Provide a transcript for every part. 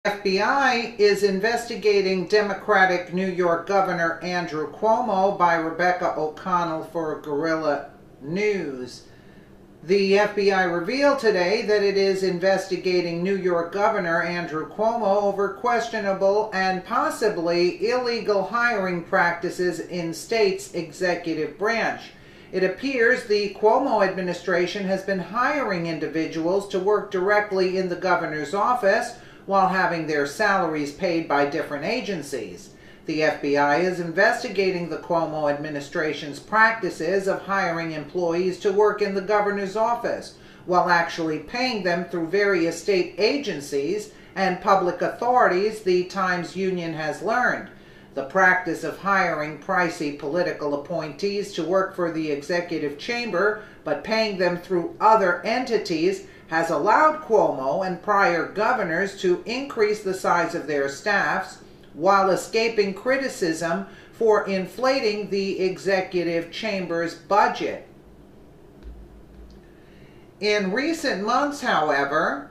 FBI is investigating Democratic New York Governor Andrew Cuomo by Rebecca O'Connell for Guerrilla News. The FBI revealed today that it is investigating New York Governor Andrew Cuomo over questionable and possibly illegal hiring practices in state's executive branch. It appears the Cuomo administration has been hiring individuals to work directly in the governor's office while having their salaries paid by different agencies. The FBI is investigating the Cuomo administration's practices of hiring employees to work in the governor's office while actually paying them through various state agencies and public authorities, the Times-Union has learned. The practice of hiring pricey political appointees to work for the executive chamber but paying them through other entities has allowed Cuomo and prior governors to increase the size of their staffs while escaping criticism for inflating the executive chamber's budget. In recent months, however,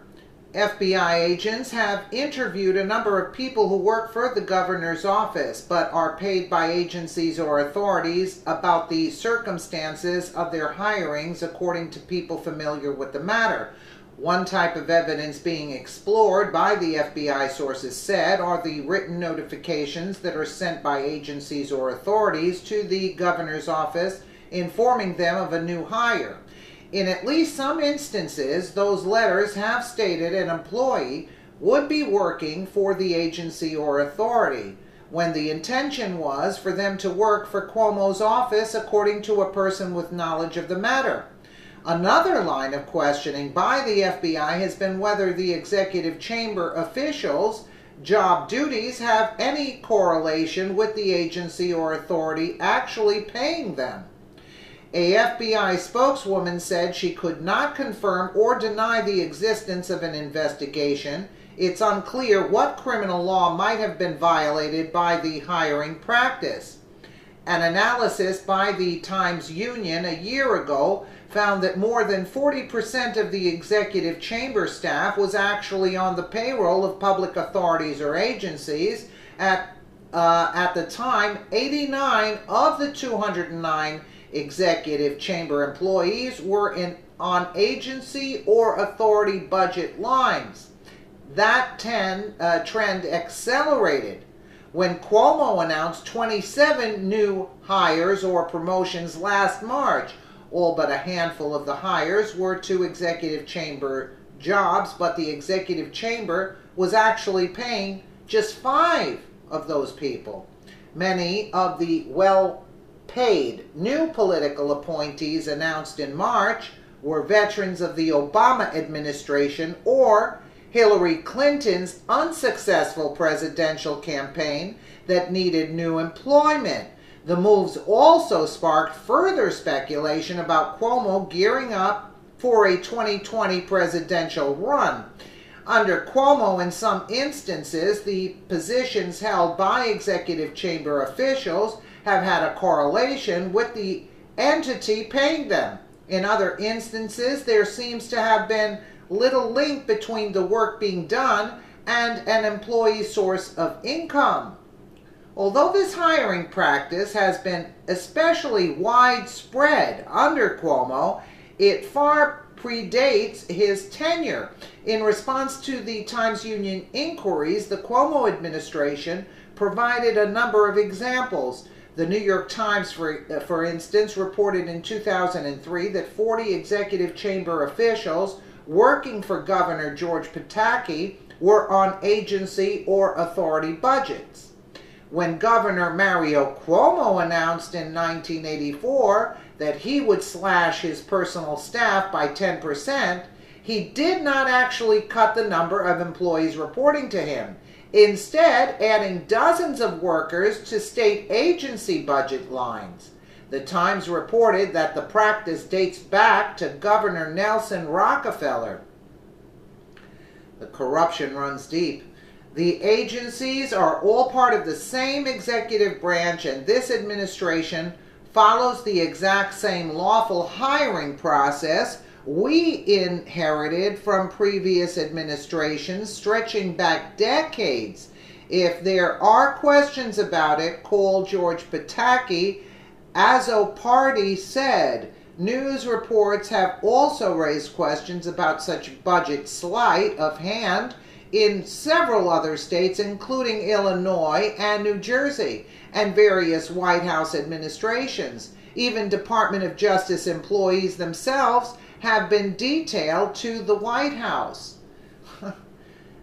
FBI agents have interviewed a number of people who work for the governor's office but are paid by agencies or authorities about the circumstances of their hirings, according to people familiar with the matter. One type of evidence being explored by the FBI, sources said, are the written notifications that are sent by agencies or authorities to the governor's office informing them of a new hire. In at least some instances, those letters have stated an employee would be working for the agency or authority, when the intention was for them to work for Cuomo's office, according to a person with knowledge of the matter. Another line of questioning by the FBI has been whether the executive chamber officials' job duties have any correlation with the agency or authority actually paying them. A FBI spokeswoman said she could not confirm or deny the existence of an investigation. It's unclear what criminal law might have been violated by the hiring practice. An analysis by the Times-Union a year ago found that more than 40% of the executive chamber staff was actually on the payroll of public authorities or agencies. At the time, 89 of the 209 executive chamber employees were on agency or authority budget lines. That trend accelerated when Cuomo announced 27 new hires or promotions last March. All but a handful of the hires were to executive chamber jobs, but the executive chamber was actually paying just 5 of those people. Many of the well-paid new political appointees announced in March were veterans of the Obama administration or Hillary Clinton's unsuccessful presidential campaign that needed new employment. The moves also sparked further speculation about Cuomo gearing up for a 2020 presidential run. Under Cuomo, in some instances, the positions held by executive chamber officials have had a correlation with the entity paying them. In other instances, there seems to have been little link between the work being done and an employee's source of income. Although this hiring practice has been especially widespread under Cuomo, it far predates his tenure. In response to the Times-Union inquiries, the Cuomo administration provided a number of examples. The New York Times, for instance, reported in 2003 that 40 executive chamber officials working for Governor George Pataki were on agency or authority budgets. When Governor Mario Cuomo announced in 1984 that he would slash his personal staff by 10%, he did not actually cut the number of employees reporting to him, instead adding dozens of workers to state agency budget lines. The Times reported that the practice dates back to Governor Nelson Rockefeller. The corruption runs deep. The agencies are all part of the same executive branch, and this administration follows the exact same lawful hiring process we inherited from previous administrations stretching back decades. If there are questions about it, call George Pataki. Azzo Party said news reports have also raised questions about such budget sleight of hand in several other states, including Illinois and New Jersey, and various White House administrations. Even Department of Justice employees themselves have been detailed to the White House.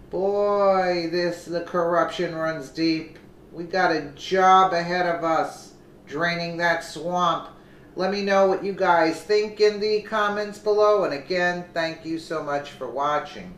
Boy, the corruption runs deep. We got a job ahead of us, draining that swamp. Let me know what you guys think in the comments below. And again, thank you so much for watching.